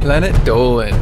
Planet Dolan.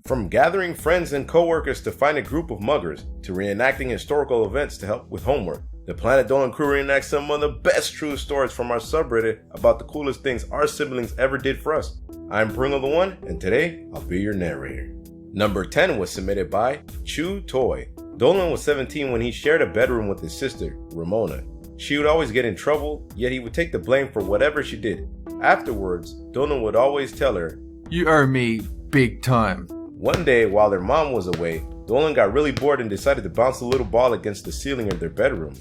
From gathering friends and co-workers to find a group of muggers, to reenacting historical events to help with homework, the Planet Dolan crew reenacts some of the best true stories from our subreddit about the coolest things our siblings ever did for us. I'm Pringle the One, and today, I'll be your narrator. Number 10 was submitted by Chu-toy. Dolan was 17 when he shared a bedroom with his sister, Ramona. She would always get in trouble, yet he would take the blame for whatever she did. Afterwards, Dolan would always tell her, "You owe me big time." One day, while their mom was away, Dolan got really bored and decided to bounce a little ball against the ceiling of their bedroom.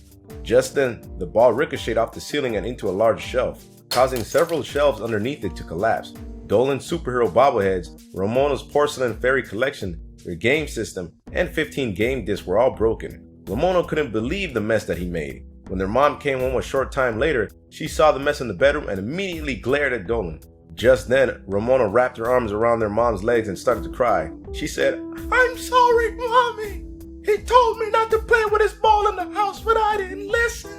Just then, the ball ricocheted off the ceiling and into a large shelf, causing several shelves underneath it to collapse. Dolan's superhero bobbleheads, Ramona's porcelain fairy collection, their game system, and 15 game discs were all broken. Ramona couldn't believe the mess that he made. When their mom came home a short time later, she saw the mess in the bedroom and immediately glared at Dolan. Just then, Ramona wrapped her arms around their mom's legs and started to cry. She said, "I'm sorry, Mommy. He told me not to play with his ball in the house, but I didn't listen."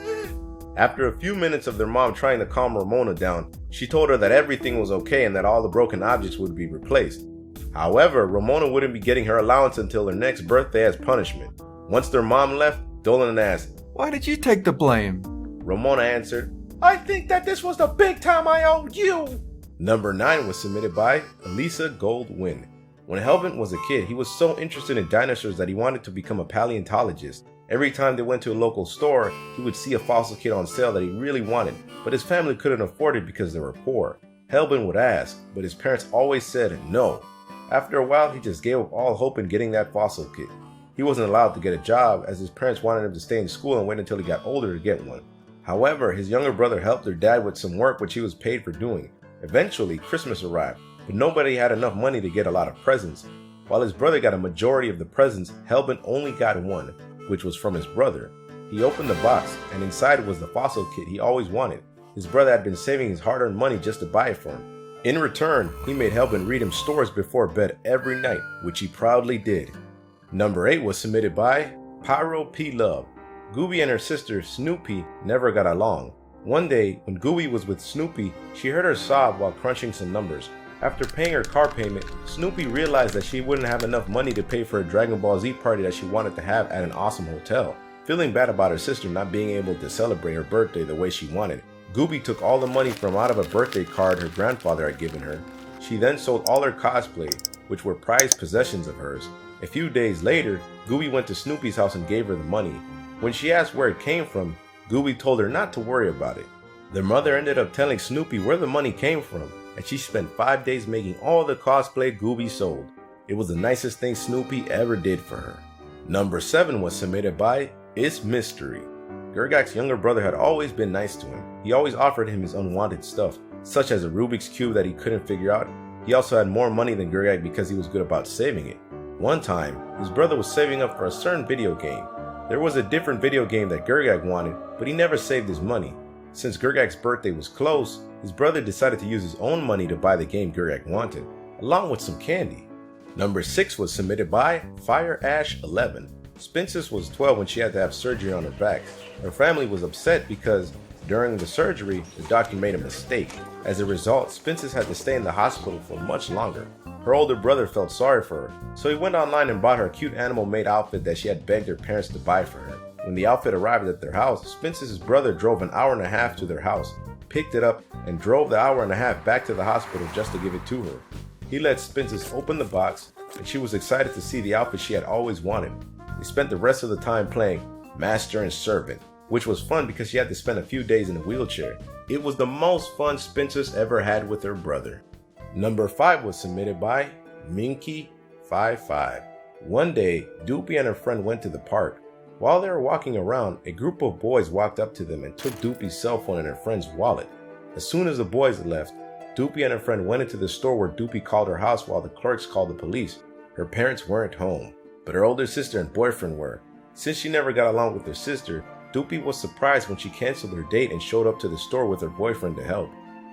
After a few minutes of their mom trying to calm Ramona down, she told her that everything was okay and that all the broken objects would be replaced. However, Ramona wouldn't be getting her allowance until her next birthday as punishment. Once their mom left, Dolan asked, "Why did you take the blame?" Ramona answered, "I think that this was the big time I owed you." Number 9 was submitted by AlisaGoldwind. When Helbin was a kid, he was so interested in dinosaurs that he wanted to become a paleontologist. Every time they went to a local store, he would see a fossil kit on sale that he really wanted, but his family couldn't afford it because they were poor. Helbin would ask, but his parents always said no. After a while, he just gave up all hope in getting that fossil kit. He wasn't allowed to get a job as his parents wanted him to stay in school and wait until he got older to get one. However, his younger brother helped their dad with some work which he was paid for doing. Eventually, Christmas arrived, but nobody had enough money to get a lot of presents. While his brother got a majority of the presents, Helbin only got one, which was from his brother. He opened the box, and inside was the fossil kit he always wanted. His brother had been saving his hard-earned money just to buy it for him. In return, he made Helbin read him stories before bed every night, which he proudly did. Number 8 was submitted by Pyropelove. Goobie and her sister Snoopy never got along. One day, when Goobie was with Snoopy, she heard her sob while crunching some numbers. After paying her car payment, Snoopy realized that she wouldn't have enough money to pay for a Dragon Ball Z party that she wanted to have at an awesome hotel. Feeling bad about her sister not being able to celebrate her birthday the way she wanted, Goobie took all the money from out of a birthday card her grandfather had given her. She then sold all her cosplay, which were prized possessions of hers. A few days later, Goobie went to Snoopy's house and gave her the money. When she asked where it came from, Goobie told her not to worry about it. Their mother ended up telling Snoopy where the money came from, and she spent 5 days making all the cosplay Goobie sold. It was the nicest thing Snoopy ever did for her. Number 7 was submitted by IsMystery. Gergak's younger brother had always been nice to him. He always offered him his unwanted stuff, such as a Rubik's Cube that he couldn't figure out. He also had more money than Gergak because he was good about saving it. One time, his brother was saving up for a certain video game. There was a different video game that Gergak wanted, but he never saved his money. Since Gergak's birthday was close, his brother decided to use his own money to buy the game Gergak wanted, along with some candy. Number 6 was submitted by FireAsh11. Spincis was 12 when she had to have surgery on her back. Her family was upset because during the surgery, the doctor made a mistake. As a result, Spincis had to stay in the hospital for much longer. Her older brother felt sorry for her, so he went online and bought her a cute animal-made outfit that she had begged her parents to buy for her. When the outfit arrived at their house, Spincis' brother drove an hour and a half to their house, picked it up, and drove the hour and a half back to the hospital just to give it to her. He let Spincis open the box, and she was excited to see the outfit she had always wanted. They spent the rest of the time playing Master and Servant, which was fun because she had to spend a few days in a wheelchair. It was the most fun Spincis ever had with her brother. Number 5 was submitted by Minky55. One day, Doopy and her friend went to the park. While they were walking around, a group of boys walked up to them and took Doopy's cell phone and her friend's wallet. As soon as the boys left, Doopy and her friend went into the store where Doopy called her house while the clerks called the police. Her parents weren't home, but her older sister and boyfriend were. Since she never got along with her sister, Doopy was surprised when she canceled her date and showed up to the store with her boyfriend to help.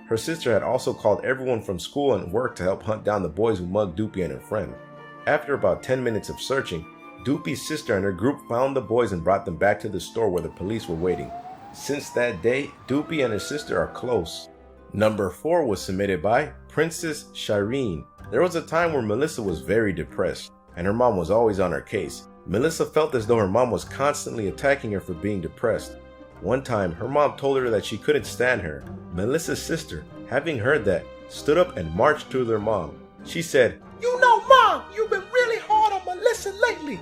Her sister had also called everyone from school and work to help hunt down the boys who mugged Doopy and her friend. After about 10 minutes of searching, Doopy's sister and her group found the boys and brought them back to the store where the police were waiting. Since that day, Doopy and her sister are close. Number 4 was submitted by Princess Shireen. There was a time where Melissa was very depressed, and her mom was always on her case. Melissa felt as though her mom was constantly attacking her for being depressed. One time, her mom told her that she couldn't stand her. Melissa's sister, having heard that, stood up and marched to their mom. She said, "You know, Mom, you've been really hard on Melissa lately.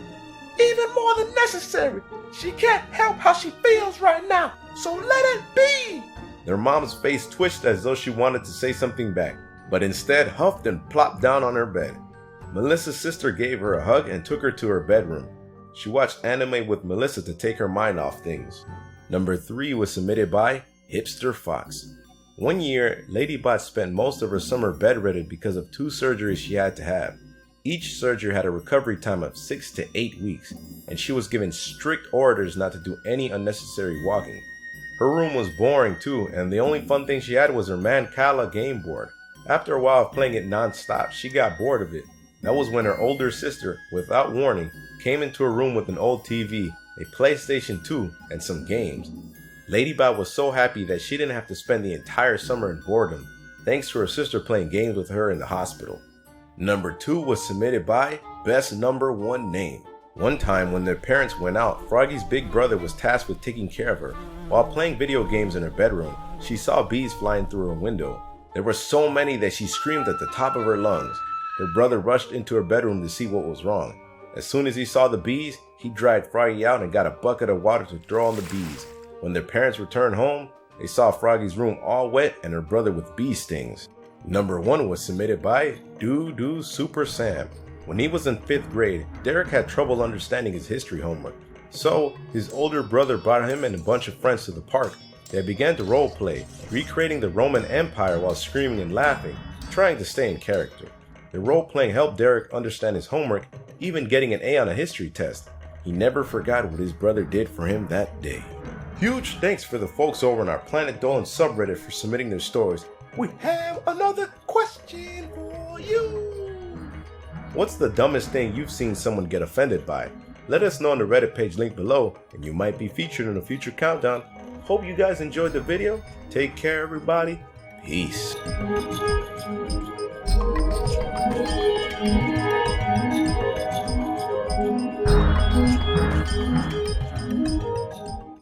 Even more than necessary. She can't help how she feels right now, so let it be." Their mom's face twitched as though she wanted to say something back, but instead huffed and plopped down on her bed. Melissa's sister gave her a hug and took her to her bedroom. She watched anime with Melissa to take her mind off things. Number 3 was submitted by HipsterrFoxx. One year, Ladybot spent most of her summer bedridden because of 2 surgeries she had to have. Each surgery had a recovery time of 6 to 8 weeks, and she was given strict orders not to do any unnecessary walking. Her room was boring too, and the only fun thing she had was her Mancala game board. After a while of playing it non-stop, she got bored of it. That was when her older sister, without warning, came into her room with an old TV, a PlayStation 2, and some games. Ladybot was so happy that she didn't have to spend the entire summer in boredom, thanks to her sister playing games with her in the hospital. Number 2 was submitted by BestNumberOneName. One time when their parents went out, Froggy's big brother was tasked with taking care of her. While playing video games in her bedroom, she saw bees flying through her window. There were so many that she screamed at the top of her lungs. Her brother rushed into her bedroom to see what was wrong. As soon as he saw the bees, he dragged Froggy out and got a bucket of water to throw on the bees. When their parents returned home, they saw Froggy's room all wet and her brother with bee stings. Number 1 was submitted by Doo Super Sam. When he was in 5th grade, Derek had trouble understanding his history homework. So, his older brother brought him and a bunch of friends to the park. They began to roleplay, recreating the Roman Empire while screaming and laughing, trying to stay in character. The role-playing helped Derek understand his homework, even getting an A on a history test. He never forgot what his brother did for him that day. Huge thanks for the folks over on our Planet Dolan subreddit for submitting their stories. We have another question for you. What's the dumbest thing you've seen someone get offended by? Let us know on the Reddit page linked below, and you might be featured in a future countdown. Hope you guys enjoyed the video. Take care, everybody. Peace.